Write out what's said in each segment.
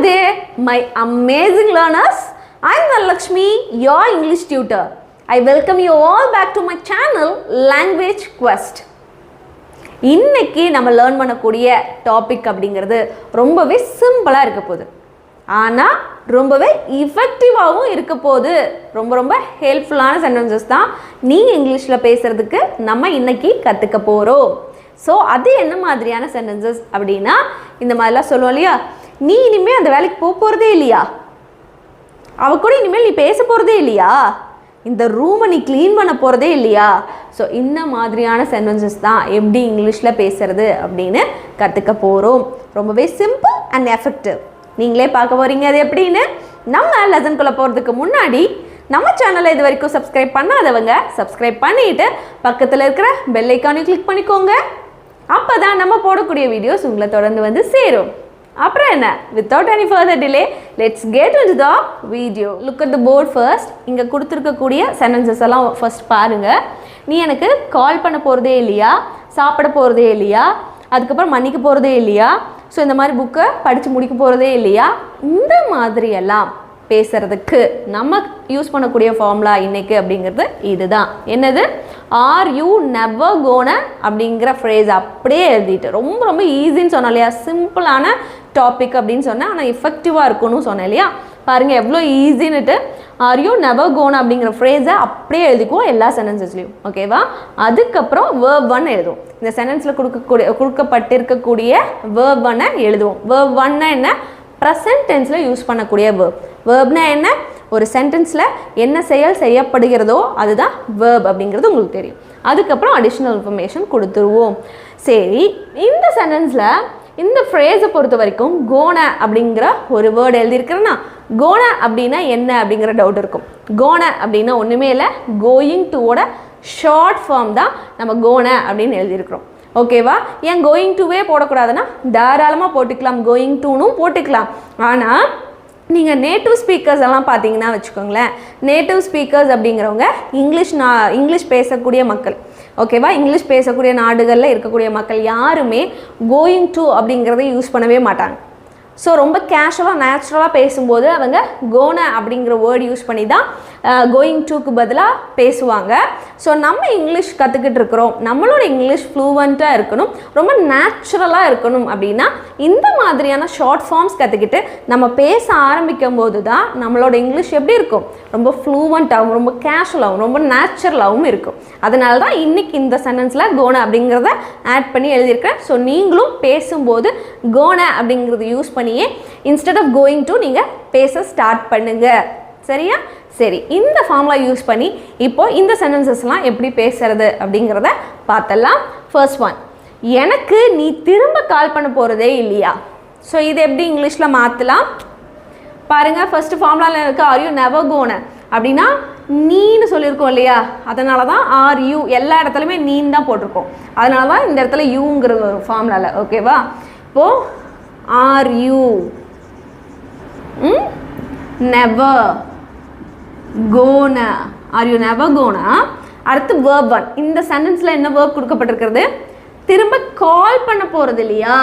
there, my amazing learners. I'm Lakshmi, your English tutor. I welcome you all back to my channel, Language Quest. இன்னைக்கு நம்ம learn பண்ணக்கூடிய topic அப்படிங்கிறது ரொம்பவே சிம்பிளாக இருக்க போகுது, ஆனால் ரொம்பவே இஃபெக்டிவாகவும் இருக்க போகுது. ரொம்ப ஹெல்ப்ஃபுல்லான சென்டென்சஸ் தான் நீங்கள் இங்கிலீஷில் பேசுகிறதுக்கு நம்ம இன்னைக்கு கற்றுக்க போகிறோம். ஸோ அது என்ன மாதிரியான சென்டென்சஸ் அப்படின்னா, இந்த மாதிரிலாம் சொல்லுவோம் இல்லையா, நீ இனிமேல் அந்த வேலைக்கு போகிறதே இல்லையா, அவ கூட இனிமேல் நீ பேச போகிறதே இல்லையா, இந்த ரூமை நீ க்ளீன் பண்ண போகிறதே இல்லையா. ஸோ இந்த மாதிரியான சென்டென்சஸ் தான் எப்படி இங்கிலீஷில் பேசுகிறது அப்படின்னு கற்றுக்க போகிறோம். ரொம்பவே சிம்பிள் அண்ட் எஃபெக்டிவ். நீங்களே பார்க்க போகிறீங்க அது எப்படின்னு. நம்ம லெசன்குள்ளே போகிறதுக்கு முன்னாடி நம்ம சேனலை இது வரைக்கும் சப்ஸ்கிரைப் பண்ணாதவங்க சப்ஸ்கிரைப் பண்ணிவிட்டு பக்கத்தில் இருக்கிற பெல் ஐக்கானையும் கிளிக் பண்ணிக்கோங்க. அப்போ தான் நம்ம போடக்கூடிய வீடியோஸ் உங்களை தொடர்ந்து வந்து சேரும். அப்புறம் என்ன, without any further delay, let's get into the video. Look at the board first. இங்கே கொடுத்துருக்கக்கூடிய சென்டென்சஸ் எல்லாம் ஃபர்ஸ்ட் பாருங்கள். நீ எனக்கு கால் பண்ண போகிறதே இல்லையா, சாப்பிட போகிறதே இல்லையா, அதுக்கப்புறம் மன்னிக்க போகிறதே இல்லையா, ஸோ இந்த மாதிரி புக்கை படித்து முடிக்க போகிறதே இல்லையா, இந்த மாதிரியெல்லாம் பேசுகிறதுக்கு நம்ம யூஸ் பண்ணக்கூடிய ஃபார்முலா இன்றைக்கு அப்படிங்கிறது இதுதான். என்னது, ஆர் யூ நெவர் கோன அப்படிங்கிற ஃப்ரேஸ் அப்படியே எழுதிட்டு, ரொம்ப ஈஸின்னு சொன்னோம் இல்லையா, சிம்பிளான டாபிக் அப்படின்னு சொன்னேன், ஆனால் எஃபெக்டிவாக இருக்குன்னு சொன்னேன் இல்லையா. பாருங்கள் எவ்வளோ ஈஸின்னுட்டு. ஆர் யூ நெவர் கோன அப்படிங்கிற ஃப்ரேஸை அப்படியே எழுதிக்குவோம் எல்லா சென்டென்சஸ்லையும், ஓகேவா. அதுக்கப்புறம் வேர்ப் 1 எழுதுவோம். இந்த சென்டென்ஸில் கொடுக்கப்பட்டிருக்கக்கூடிய வேர்ப் 1 எழுதுவோம். வேர்ப் 1 என்ன, ப்ரெசன்ட் டென்ஸில் யூஸ் பண்ணக்கூடிய வேர்ப். வேர்ப்னா என்ன, ஒரு சென்டென்ஸில் என்ன செயல் செய்யப்படுகிறதோ அதுதான் வேர்ப் அப்படிங்கிறது உங்களுக்கு தெரியும். அதுக்கப்புறம் அடிஷ்னல் இன்ஃபர்மேஷன் கொடுத்துருவோம். சரி, இந்த சென்டென்ஸில் இந்த ஃப்ரேஸை பொறுத்த வரைக்கும் கோன அப்படிங்கிற ஒரு வேர்டு எழுதியிருக்கிறேன்னா, கோன அப்படின்னா என்ன அப்படிங்கிற டவுட் இருக்கும். கோன அப்படின்னா ஒன்றுமே இல்லை, கோயிங் டுவோட ஷார்ட் ஃபார்ம் தான் நம்ம கோன அப்படின்னு எழுதியிருக்கிறோம், ஓகேவா. ஏன் கோயிங் டுவே போடக்கூடாதுன்னா தாராளமாக போட்டுக்கலாம், கோயிங் டுனும் போட்டுக்கலாம். ஆனால் நீங்கள் நேட்டிவ் ஸ்பீக்கர்ஸ் எல்லாம் பார்த்தீங்கன்னா வச்சுக்கோங்களேன், நேட்டிவ் ஸ்பீக்கர்ஸ் அப்படிங்கிறவங்க இங்கிலீஷ் பேசக்கூடிய மக்கள், ஓகேவா. இங்கிலீஷ் பேசக்கூடிய நாடுகளில் இருக்கக்கூடிய மக்கள் யாருமே கோயிங் டு அப்படிங்கிறத யூஸ் பண்ணவே மாட்டாங்க. ஸோ ரொம்ப கேஷுவலாக நேச்சுரலாக பேசும்போது அவங்க கோன அப்படிங்கிற வேர்டு யூஸ் பண்ணி தான் கோயிங் டுக்கு பதிலாக பேசுவாங்க. ஸோ நம்ம இங்கிலீஷ் கற்றுக்கிட்டு இருக்கிறோம், நம்மளோட இங்கிலீஷ் ஃப்ளூவெண்ட்டாக இருக்கணும், ரொம்ப நேச்சுரலாக இருக்கணும் அப்படின்னா இந்த மாதிரியான ஷார்ட் ஃபார்ம்ஸ் கற்றுக்கிட்டு நம்ம பேச ஆரம்பிக்கும் போது தான் நம்மளோட இங்கிலீஷ் எப்படி இருக்கும், ரொம்ப ஃப்ளூவெண்ட்டாகவும் ரொம்ப கேஷுவலாகவும் ரொம்ப நேச்சுரலாகவும் இருக்கும். அதனால தான் இன்றைக்கி இந்த சென்டென்ஸில் கோன அப்படிங்கிறத ஆட் பண்ணி எழுதியிருக்கிறேன். ஸோ நீங்களும் பேசும்போது கோன அப்படிங்கிறத யூஸ் பண்ணியே இன்ஸ்டெட் ஆஃப் கோயிங் டு நீங்கள் பேச ஸ்டார்ட் பண்ணுங்க, சரியா. சரி, இந்த ஃபார்முலா யூஸ் பண்ணி இப்போ இந்த சென்டென்சஸ்லாம் எப்படி பேசுறது அப்படிங்கிறத பார்த்தலாம். ஃபர்ஸ்ட் ஒன், எனக்கு நீ திரும்ப கால் பண்ண போகிறதே இல்லையா. ஸோ இது எப்படி இங்கிலீஷில் மாற்றலாம் பாருங்கள். ஃபர்ஸ்ட் ஃபார்முலாவில் இருக்குது ஆர் யூ நெவர் கோன அப்படின்னா நீன்னு சொல்லியிருக்கோம் இல்லையா, அதனால தான் ஆர் யூ எல்லா இடத்துலையுமே நீன்னு தான் போட்டிருக்கோம், அதனால தான் இந்த இடத்துல யூங்கிறது ஒரு ஃபார்முலாவில், ஓகேவா. இப்போது are you never gonna, are you never gonna. அடுத்து வேர்ப் 1. இந்த சென்டென்ஸில் என்ன வேர்ப் கொடுக்கப்பட்டிருக்கிறது, திரும்ப கால் பண்ண போகிறது இல்லையா,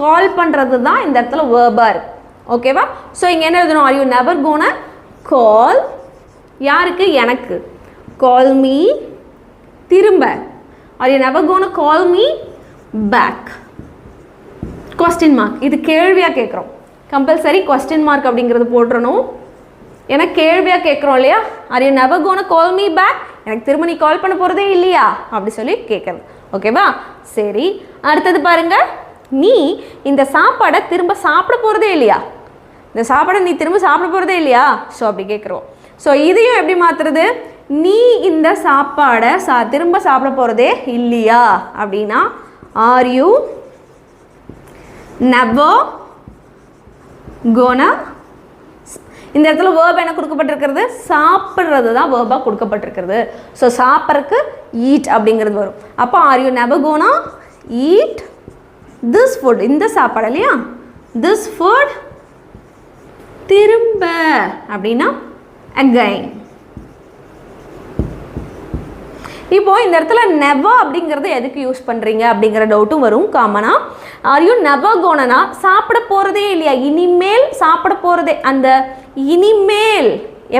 கால் பண்ணுறது தான் இந்த இடத்துல வேர்பாக இருக்கு, ஓகேவா. ஸோ இங்கே என்ன எழுதணும், are you never gonna call, யாருக்கு, எனக்கு, கால் மீ திரும்ப, are you never gonna call me back. Question mark, இது கேள்வியாக கேட்குறோம், கம்பல்சரி கொஸ்டின் மார்க் அப்படிங்கிறது போட்டுறணும். ஏன்னா கேள்வியாக கேட்குறோம் இல்லையா, are you never gonna call me back, எனக்கு திரும்ப நீ கால் பண்ண போகிறதே இல்லையா அப்படி சொல்லி கேட்குறது, ஓகேவா. சரி, அடுத்தது பாருங்க, நீ இந்த சாப்பாடை திரும்ப சாப்பிட போகிறதே இல்லையா, இந்த சாப்பாடை நீ திரும்ப சாப்பிட போகிறதே இல்லையா, ஸோ அப்படி கேட்குறோம். ஸோ இதையும் எப்படி மாற்றுறது, நீ இந்த சாப்பாடை திரும்ப சாப்பிட போகிறதே இல்லையா அப்படின்னா ஆர் யூ நெவர் கோனா. இந்த இடத்துல வேர்ப் என்ன கொடுக்கப்பட்டிருக்கிறது, சாப்பிட்றது தான் வேர்பாக கொடுக்கப்பட்டிருக்கிறது. ஸோ சாப்பிட்றதுக்கு ஈட் அப்படிங்கிறது வரும். அப்போ are you never gonna eat this food, இந்த சாப்பாடு இல்லையா, திஸ் ஃபுட் திரும்ப அப்படின்னா அகைன். இப்போ இந்த இடத்துல never அப்படிங்கிறது எதுக்கு யூஸ் பண்ணுறீங்க அப்படிங்கிற டவுட்டும் வரும் காமனாக. ஆர் யூ never gonna சாப்பிட போகிறதே இல்லையா, இனிமேல் சாப்பிட போகிறதே, அந்த இனிமேல்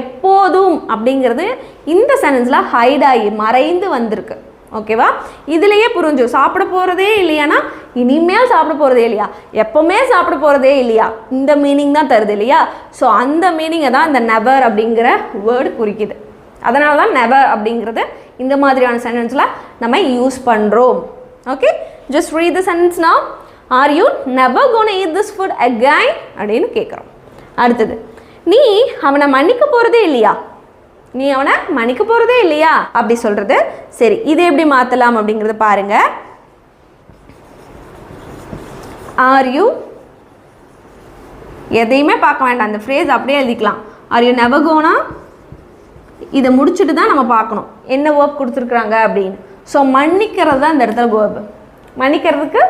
எப்போதும் அப்படிங்கிறது இந்த சென்டென்ஸில் ஹைட் ஆகி மறைந்து வந்திருக்கு. ஓகேவா, இதுலேயே புரிஞ்சு சாப்பிட போகிறதே இல்லையானா இனிமேல் சாப்பிட போகிறதே இல்லையா, எப்போவுமே சாப்பிட போகிறதே இல்லையா, இந்த மீனிங் தான் தருது இல்லையா. ஸோ அந்த மீனிங்கை தான் இந்த நெவர் அப்படிங்கிற வேர்டு குறிக்குது. அதனால தான் நெவர் அப்படிங்கிறது இந்த மாதிரியான சென்டென்ஸில் நம்ம யூஸ் பண்ணுறோம். Okay, just read the sentence now. Are you never gonna eat this food again அப்படின்னு கேட்குறோம். அடுத்தது, நீ அவனை மன்னிக்க போகிறதே இல்லையா, நீ அவனை மன்னிக்க போகிறதே இல்லையா அப்படி சொல்கிறது. சரி, இதை எப்படி மாற்றலாம் அப்படிங்கிறத பாருங்க. ஆர் யூ, எதையுமே பார்க்க வேண்டாம், அந்த ஃப்ரேஸ் அப்படியே எழுதிக்கலாம். ஆர் யூ நெவர் கோனா, இதை முடிச்சுட்டு தான் நம்ம பார்க்கணும் என்ன வேர்ப் கொடுத்துருக்குறாங்க அப்படின்னு. ஸோ மன்னிக்கிறது தான் இந்த இடத்துல வேர்ப். மன்னிக்கிறதுக்கு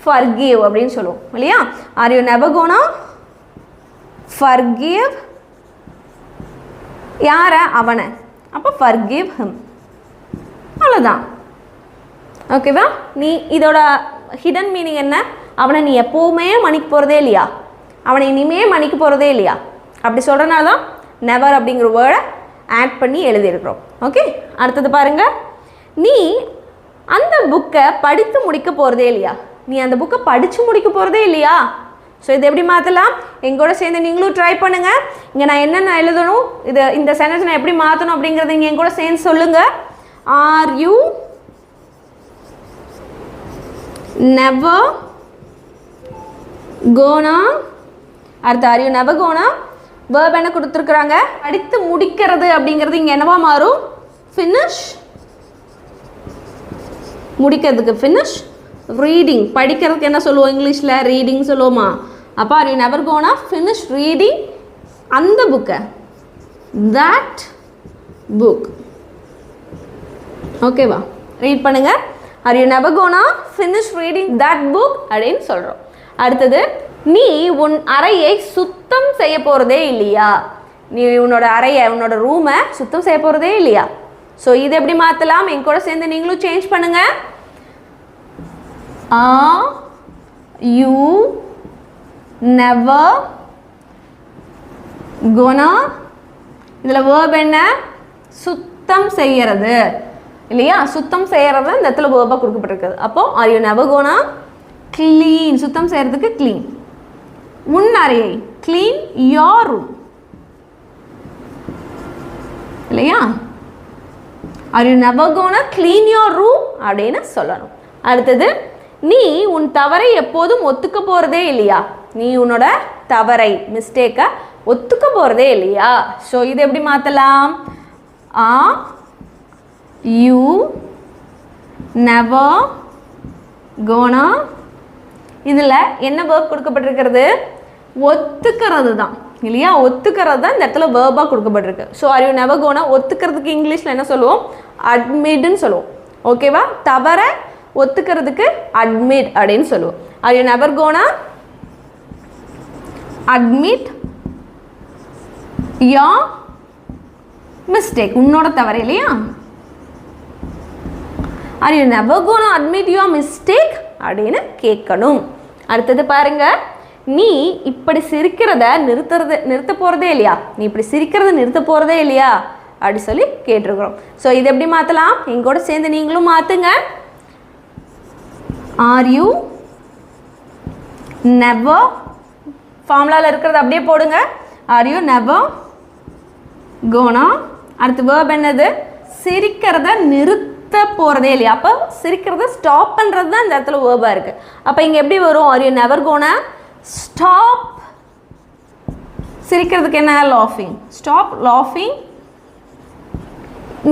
forgive அப்படின்னு சொல்லுவோம் இல்லையா. Are you never gonna forgive யாரை, அவனை, அப்போ forgive him, அவ்வளோதான். ஓகேவா, நீ இதோட ஹிடன் மீனிங் என்ன, அவனை நீ எப்போவுமே மன்னிக்க போகிறதே இல்லையா, அவனை இனிமே மன்னிக்க போகிறதே இல்லையா அப்படி சொல்கிறனால தான் நெவர் அப்படிங்கிற வேர்டை ஆட் பண்ணி எழுதியிருக்கிறோம். ஓகே, அடுத்தது பாருங்கள். நீ அந்த புக்கை படித்து முடிக்க போகிறதே இல்லையா, நீ அந்த புக்கை படித்து முடிக்க போகிறதே இல்லையா. ஸோ இது எப்படி மாற்றலாம், எங்கூட சேர்ந்து நீங்களும் ட்ரை பண்ணுங்கள். இங்கே நான் என்னென்ன எழுதணும், இந்த சென்டென்ஸ் நான் எப்படி மாற்றணும் அப்படிங்கிறத இங்கே எங்கூட சேர்ந்து சொல்லுங்கள். ஆர் யூ நெவர் கோனா, அடுத்து are you never gonna verb என்ன கொடுத்துருக்குறாங்க, படித்து முடிக்கிறது அப்படிங்கிறது இங்கே என்னவா மாறும், ஃபினிஷ், முடிக்கிறதுக்கு ஃபினிஷ், ரீடிங் படிக்கிறதுக்கு என்ன சொல்லுவோம் இங்கிலீஷில், ரீடிங் சொல்லுவோமா. அப்போ are you never gonna finish reading அந்த புக்கை, தட் புக். ஓகேவா, ரீட் பண்ணுங்க. Are you never gonna finish reading that book அப்படின்னு சொல்கிறோம். அடுத்தது, நீ உன் அறையை சுத்தம் செய்ய போகிறதே இல்லையா, நீ உன்னோட அறையை உன்னோட ரூமை சுத்தம் செய்ய போகிறதே இல்லையா. ஸோ இது எப்படி மாற்றலாம், என் கூட சேர்ந்து நீங்களும் சேஞ்ச் பண்ணுங்க. Are you never gonna, இதில் வேர்ப் என்ன, சுத்தம் செய்யறது இல்லையா, சுத்தம் செய்யறது இந்த இடத்துல வேர்பாக கொடுக்கப்பட்டிருக்குது. அப்போ are you never gonna clean, சுத்தம் செய்யறதுக்கு clean, உன் அறையை clean your room இல்லையா. are you never gonna clean your room அப்படின்னு சொல்லணும். அடுத்தது, நீ உன் தவறை எப்போதும் ஒத்துக்க போகிறதே இல்லையா, நீ உன்னோட தவறை மிஸ்டேக்கை ஒத்துக்க போகிறதே இல்லையா. ஸோ இது எப்படி மாற்றலாம், ஆர் யூ நெவர் கோனா, இதில் என்ன வேர்ப் கொடுக்கப்பட்டிருக்கிறது, ஒத்துக்கிறது தான் இல்லையா, ஒத்துக்கிறது தான் இந்த இடத்துல வேர்பாக கொடுக்கப்பட்டிருக்கு. So are you never gonna ஒத்துக்கிறதுக்கு இங்கிலீஷில் என்ன சொல்லுவோம், அட்மிட்னு சொல்லுவோம். ஓகேவா, தவறை ஒத்துக்கிறதுக்கு அட்மிட் அப்படின்னு சொல்லுவோம். Are you never gonna admit your mistake, உன்னோட தவறு இல்லையா. Are you never gonna admit your mistake அப்படின்னு கேட்கணும். அடுத்தது பாருங்க, நீ இப்படி சிரிக்கிறத நிறுத்த போகிறதே இல்லையா, நீ இப்படி சிரிக்கிறத நிறுத்த போகிறதே இல்லையா அப்படி சொல்லி கேட்டிருக்கிறோம். ஸோ இது எப்படி மாற்றலாம், எங்கூட சேர்ந்து நீங்களும் மாற்றுங்க. ஆர் யூ நெவர், ஃபார்முலாவில் இருக்கிறது அப்படியே போடுங்க. ஆர் யூ நெவர் கோனா, அடுத்து வேர்ப் என்னது, சிரிக்கிறத நிறுத்த போகிறதே இல்லையா. அப்போ சிரிக்கிறத ஸ்டாப் பண்ணுறது தான் இந்த இடத்துல வேர்பாக இருக்குது. அப்போ இங்கே எப்படி வரும், are you never gonna stop, சிரிக்கிறதுக்கு என்ன, லாஃபிங், ஸ்டாப் லாஃபிங்.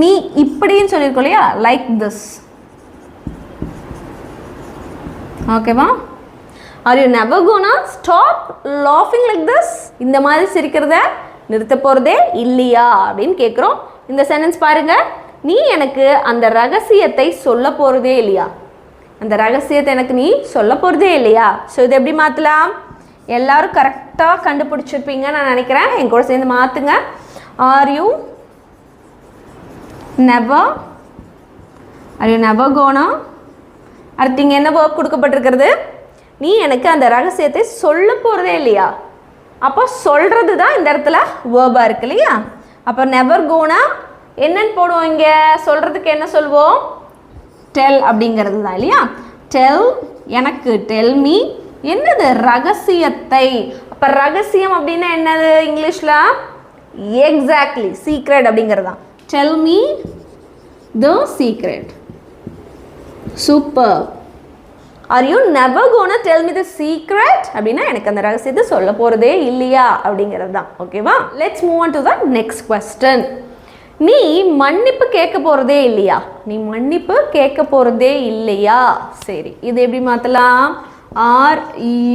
நீ இப்படின்னு சொல்லியிருக்கோம் இல்லையா, லைக் திஸ். ஓகேவா, are you never gonna stop லாஃபிங் லைக் திஸ், இந்த மாதிரி சிரிக்கிறத நிறுத்த போகிறதே இல்லையா அப்படின்னு கேட்குறோம். இந்த சென்டென்ஸ் பாருங்க, நீ எனக்கு அந்த ரகசியத்தை சொல்ல போகிறதே இல்லையா, அந்த ரகசியத்தை எனக்கு நீ சொல்ல போகிறதே இல்லையா. ஸோ இதை எப்படி மாற்றலாம், எல்லாரும் கரெக்டாக கண்டுபிடிச்சிருப்பீங்கன்னு நான் நினைக்கிறேன். என் கூட சேர்ந்து மாற்றுங்க. R you never Are you never gonna? அடுத்து இங்கே என்ன verb கொடுக்கப்பட்டிருக்கிறது? நீ எனக்கு அந்த ரகசியத்தை சொல்ல போகிறதே இல்லையா? அப்போ சொல்கிறது தான் இந்த இடத்துல வேர்பாக இருக்கு இல்லையா? அப்போ நெவர் கோனா என்னன்னு போடுவோம் இங்கே? சொல்கிறதுக்கு என்ன சொல்வோம்? டெல் அப்படிங்கிறது தான் இல்லையா? டெல் எனக்கு, டெல் மீ என்னது? ரகசியத்தை. அப்போ ரகசியம் அப்படின்னா என்னது இங்கிலீஷில்? எக்ஸாக்ட்லி சீக்ரெட் அப்படிங்கிறது தான். Tell me the secret. Super. Are you never gonna tell me the secret? அப்படின்னா எனக்கு அந்த ரகசியத்தை சொல்ல போகிறதே இல்லையா அப்படிங்கிறது தான். ஓகேவா? Let's move on to the next question. நீ மன்னிப்பு கேட்க போகிறதே இல்லையா? நீ மன்னிப்பு கேட்க போகிறதே இல்லையா? சரி, இது எப்படி மாற்றலாம்? Are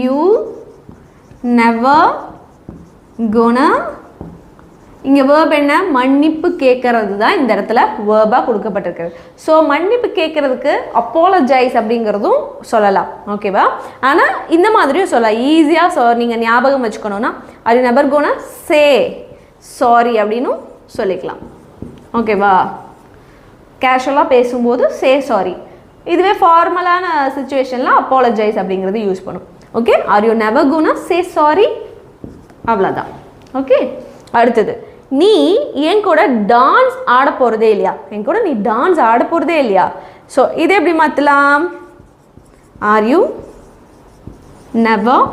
you never gonna? இங்கே வேர்ப் என்ன? மன்னிப்பு கேட்கறது தான் இந்த இடத்துல வேர்பாக கொடுக்கப்பட்டிருக்கிறது. ஸோ மன்னிப்பு கேட்கறதுக்கு அப்போலஜைஸ் அப்படிங்கிறதும் சொல்லலாம். ஓகேவா? ஆனால் இந்த மாதிரியும் சொல்லலாம். ஈஸியாக நீங்கள் ஞாபகம் வச்சுக்கணுன்னா அது நெவர் கோனா சே சாரி அப்படின்னு சொல்லிக்கலாம். ஓகேவா? கேஷுவலாக பேசும்போது சே சாரி. இதுவே ஃபார்மலான சுச்சுவேஷனில் அப்போலஜைஸ் அப்படிங்கிறது யூஸ் பண்ணும். Okay? Are you never gonna say sorry? அவ்வளோதான். ஓகே, அடுத்தது நீ என் கூட டான்ஸ் ஆட போகிறதே இல்லையா? என் கூட நீ டான்ஸ் ஆட போகிறதே இல்லையா? ஸோ இதை எப்படி மாற்றலாம்? ஆர் யூ நெவர்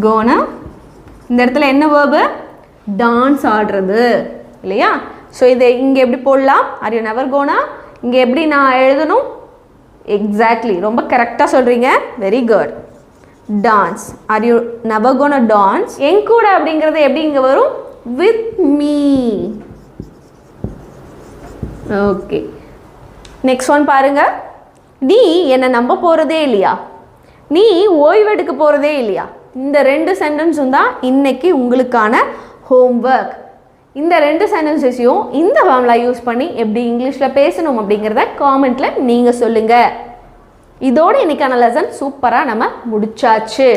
கோனா, இந்த இடத்துல என்ன வேர்பு? டான்ஸ் ஆடுறது இல்லையா? ஸோ இதை இங்கே எப்படி போடலாம்? ஆர் யூ நெவர் கோனா இங்கே எப்படி நான் எழுதணும்? எக்ஸாக்ட்லி, ரொம்ப கரெக்டாக சொல்கிறீங்க. Very good. Dance. Are you never gonna dance? என் கூட அப்படிங்கிறது எப்படி இங்கே வரும்? With me. Okay, next one பாருங்க. நீ என்னை நம்ப போகிறதே இல்லையா? நீ ஓய்வெடுக்க போகிறதே இல்லையா? இந்த ரெண்டு சென்டென்ஸும் தான் இன்னைக்கு உங்களுக்கான ஹோம்ஒர்க். இந்த ரெண்டு சென்டென்ஸஸையும் இந்த ஃபார்முலா யூஸ் பண்ணி எப்படி இங்கிலீஷில் பேசணும் அப்படிங்கிறத காமெண்ட்டில் நீங்கள் சொல்லுங்கள். இதோடு இன்றைக்கான லெசன் சூப்பராக நம்ம முடிச்சாச்சு.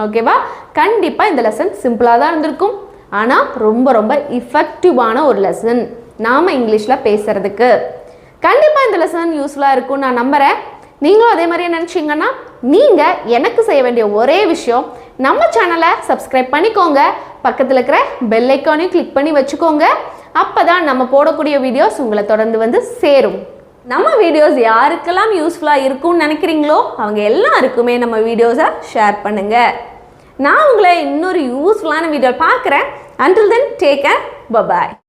ஓகேவா? கண்டிப்பாக இந்த லெசன் சிம்பிளாக தான் இருந்திருக்கும், ஆனால் ரொம்ப ரொம்ப இஃபெக்டிவான ஒரு லெசன் நாம் இங்கிலீஷில் பேசுகிறதுக்கு. கண்டிப்பாக இந்த லெசன் யூஸ்ஃபுல்லாக இருக்கும்னு நான் நம்புகிறேன். நீங்களும் அதே மாதிரியே நினச்சிங்கன்னா நீங்கள் எனக்கு செய்ய வேண்டிய ஒரே விஷயம், நம்ம சேனலை சப்ஸ்கிரைப் பண்ணிக்கோங்க, பக்கத்தில் இருக்கிற பெல் ஐக்கானையும் கிளிக் பண்ணி வச்சுக்கோங்க. அப்போ தான் நம்ம போடக்கூடிய வீடியோஸ் உங்களை தொடர்ந்து வந்து சேரும். நம்ம வீடியோஸ் யாருக்கெல்லாம் யூஸ்ஃபுல்லாக இருக்கும்னு நினைக்கிறீங்களோ அவங்க எல்லாருக்குமே நம்ம வீடியோஸை ஷேர் பண்ணுங்கள். நான் உங்களை இன்னொரு யூஸ்ஃபுல்லான வீடியோ பார்க்குறேன். Until then, take care. Bye-bye.